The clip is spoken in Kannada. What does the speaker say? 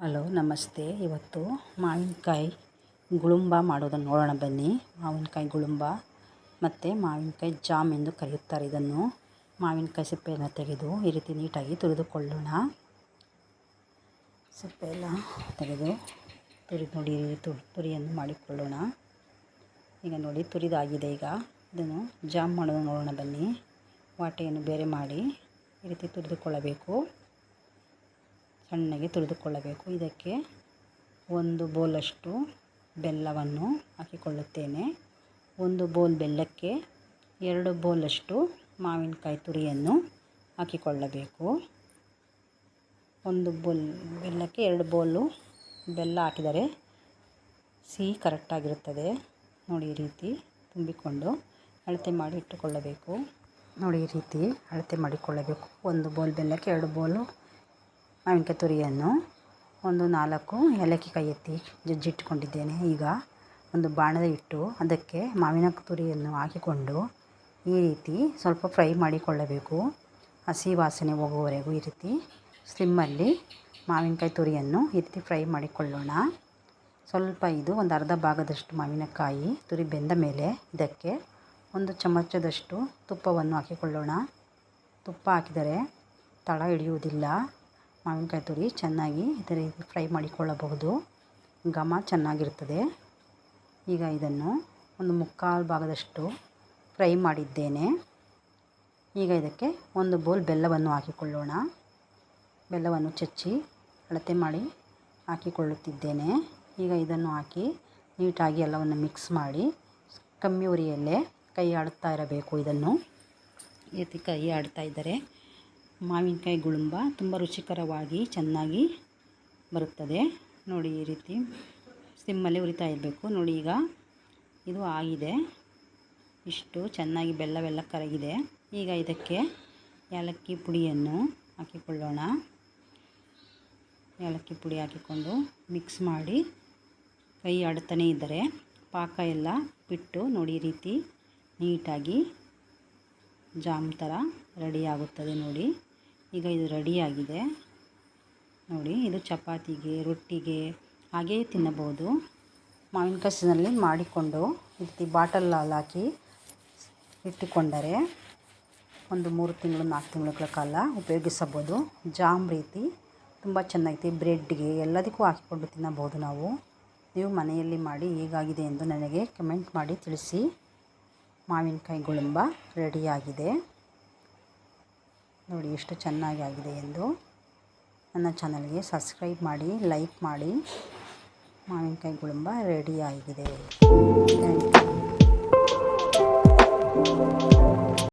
ಹಲೋ ನಮಸ್ತೆ. ಇವತ್ತು ಮಾವಿನಕಾಯಿ ಗುಳುಂಬ ಮಾಡೋದನ್ನು ನೋಡೋಣ ಬನ್ನಿ. ಮಾವಿನಕಾಯಿ ಗುಳುಂಬ ಮತ್ತು ಮಾವಿನಕಾಯಿ ಜಾಮ್ ಎಂದು ಕರೆಯುತ್ತಾರೆ ಇದನ್ನು. ಮಾವಿನಕಾಯಿ ಸಿಪ್ಪೆಯನ್ನು ತೆಗೆದು ಈ ರೀತಿ ನೀಟಾಗಿ ತುರಿದುಕೊಳ್ಳೋಣ. ಸಿಪ್ಪೆ ಎಲ್ಲ ತೆಗೆದು ನೋಡಿ ತುರಿಯನ್ನು ಮಾಡಿಕೊಳ್ಳೋಣ. ಈಗ ನೋಡಿ ತುರಿದಾಗಿದೆ. ಈಗ ಇದನ್ನು ಜಾಮ್ ಮಾಡೋದನ್ನು ನೋಡೋಣ ಬನ್ನಿ. ವಾಟೆಯನ್ನು ಬೇರೆ ಮಾಡಿ ಈ ರೀತಿ ತುರಿದುಕೊಳ್ಳಬೇಕು. ಸಣ್ಣಗೆ ತುರಿದುಕೊಳ್ಳಬೇಕು. ಇದಕ್ಕೆ 1 ಬೌಲಷ್ಟು ಬೆಲ್ಲವನ್ನು ಹಾಕಿಕೊಳ್ಳುತ್ತೇನೆ. 1 ಬೌಲ್ ಬೆಲ್ಲಕ್ಕೆ 2 ಬೌಲಷ್ಟು ಮಾವಿನಕಾಯಿ ತುರಿಯನ್ನು ಹಾಕಿಕೊಳ್ಳಬೇಕು. 1 ಬೌಲ್ ಬೆಲ್ಲಕ್ಕೆ 2 ಬೌಲು ಬೆಲ್ಲ ಹಾಕಿದರೆ ಸಿಹಿ ಕರೆಕ್ಟಾಗಿರುತ್ತದೆ. ನೋಡಿ ಈ ರೀತಿ ತುಂಬಿಕೊಂಡು ಅಳತೆ ಮಾಡಿ ಇಟ್ಟುಕೊಳ್ಳಬೇಕು. ನೋಡಿ ಈ ರೀತಿ ಅಳತೆ ಮಾಡಿಕೊಳ್ಳಬೇಕು. 1 ಬೌಲ್ ಬೆಲ್ಲಕ್ಕೆ 2 ಬೌಲು ಮಾವಿನಕಾಯಿ ತುರಿಯನ್ನು 4 ಏಲಕ್ಕಿಕಾಯಿ ಎತ್ತಿ ಜಜ್ಜಿಟ್ಟುಕೊಂಡಿದ್ದೇನೆ. ಈಗ ಒಂದು ಬಾಣಲೆ ಇಟ್ಟು ಅದಕ್ಕೆ ಮಾವಿನ ತುರಿಯನ್ನು ಹಾಕಿಕೊಂಡು ಈ ರೀತಿ ಸ್ವಲ್ಪ ಫ್ರೈ ಮಾಡಿಕೊಳ್ಳಬೇಕು. ಹಸಿ ವಾಸನೆ ಹೋಗುವವರೆಗೂ ಈ ರೀತಿ ಸ್ಲಿಮ್ಮಲ್ಲಿ ಮಾವಿನಕಾಯಿ ತುರಿಯನ್ನು ಈ ರೀತಿ ಫ್ರೈ ಮಾಡಿಕೊಳ್ಳೋಣ. ಸ್ವಲ್ಪ ಇದು ಒಂದು ಅರ್ಧ ಭಾಗದಷ್ಟು ಮಾವಿನಕಾಯಿ ತುರಿ ಬೆಂದ ಮೇಲೆ ಇದಕ್ಕೆ 1 ಚಮಚದಷ್ಟು ತುಪ್ಪವನ್ನು ಹಾಕಿಕೊಳ್ಳೋಣ. ತುಪ್ಪ ಹಾಕಿದರೆ ತಳ ಹಿಡಿಯುವುದಿಲ್ಲ. ಮಾವಿನಕಾಯಿ ತುರಿ ಚೆನ್ನಾಗಿ ಇದೇ ರೀತಿ ಫ್ರೈ ಮಾಡಿಕೊಳ್ಳಬಹುದು. ಘಮ ಚೆನ್ನಾಗಿರ್ತದೆ. ಈಗ ಇದನ್ನು 1/4 ಭಾಗದಷ್ಟು ಫ್ರೈ ಮಾಡಿದ್ದೇನೆ. ಈಗ ಇದಕ್ಕೆ 1 ಬೌಲ್ ಬೆಲ್ಲವನ್ನು ಹಾಕಿಕೊಳ್ಳೋಣ. ಬೆಲ್ಲವನ್ನು ಚಚ್ಚಿ ಅಳತೆ ಮಾಡಿ ಹಾಕಿಕೊಳ್ಳುತ್ತಿದ್ದೇನೆ. ಈಗ ಇದನ್ನು ಹಾಕಿ ನೀಟಾಗಿ ಎಲ್ಲವನ್ನು ಮಿಕ್ಸ್ ಮಾಡಿ ಕಮ್ಮಿ ಉರಿಯಲ್ಲೇ ಕೈ ಆಡುತ್ತಾ ಇರಬೇಕು. ಇದನ್ನು ಈ ರೀತಿ ಕೈ ಆಡ್ತಾ ಇದ್ದರೆ ಮಾವಿನಕಾಯಿ ಗುಳುಂಬ ತುಂಬ ರುಚಿಕರವಾಗಿ ಚೆನ್ನಾಗಿ ಬರುತ್ತದೆ. ನೋಡಿ ಈ ರೀತಿ ಸಿಮ್ಮಲ್ಲಿ ಉರಿತಾ ಇರಬೇಕು. ನೋಡಿ ಈಗ ಇದು ಆಗಿದೆ. ಇಷ್ಟು ಚೆನ್ನಾಗಿ ಬೆಲ್ಲವೆಲ್ಲ ಕರಗಿದೆ. ಈಗ ಇದಕ್ಕೆ ಏಲಕ್ಕಿ ಪುಡಿಯನ್ನು ಹಾಕಿಕೊಳ್ಳೋಣ. ಏಲಕ್ಕಿ ಪುಡಿ ಹಾಕಿಕೊಂಡು ಮಿಕ್ಸ್ ಮಾಡಿ ಕೈ ಆಡುತ್ತಾನೆ ಇದ್ದರೆ ಪಾಕ ಎಲ್ಲ ಬಿಟ್ಟು ನೋಡಿ ಈ ರೀತಿ ನೀಟಾಗಿ ಜಾಮ್ ಥರ ರೆಡಿ ಆಗುತ್ತದೆ. ನೋಡಿ ಈಗ ಇದು ರೆಡಿಯಾಗಿದೆ. ನೋಡಿ ಇದು ಚಪಾತಿಗೆ ರೊಟ್ಟಿಗೆ ಹಾಗೆಯೇ ತಿನ್ನಬಹುದು. ಮಾವಿನಕಾಯಿ ಸೀಸನಲ್ಲಿ ಮಾಡಿಕೊಂಡು ಈ ರೀತಿ ಬಾಟಲಲ್ಲಿ ಹಾಕಿ ಇಟ್ಟುಕೊಂಡರೆ 3 ತಿಂಗಳು 4 ತಿಂಗಳ ಕಾಲ ಉಪಯೋಗಿಸಬಹುದು. ಜಾಮ್ ರೀತಿ ತುಂಬ ಚೆನ್ನಾಗಿದೆ. ಬ್ರೆಡ್ಗೆ ಎಲ್ಲದಕ್ಕೂ ಹಾಕಿಕೊಂಡು ತಿನ್ನಬಹುದು ನಾವು. ನೀವು ಮನೆಯಲ್ಲಿ ಮಾಡಿ ಹೇಗಾಗಿದೆ ಎಂದು ನನಗೆ ಕಮೆಂಟ್ ಮಾಡಿ ತಿಳಿಸಿ. ಮಾವಿನಕಾಯಿ ಗುಳುಂಬ ರೆಡಿಯಾಗಿದೆ. ನೋಡಿ ಎಷ್ಟು ಚೆನ್ನಾಗಿ ಆಗಿದೆ ಎಂದು. ನನ್ನ ಚಾನಲ್ಗೆ ಸಬ್ಸ್ಕ್ರೈಬ್ ಮಾಡಿ, ಲೈಕ್ ಮಾಡಿ. ಮಾವಿನಕಾಯಿ ಗುಳುಂಬ ರೆಡಿಯಾಗಿದೆ. Thank you.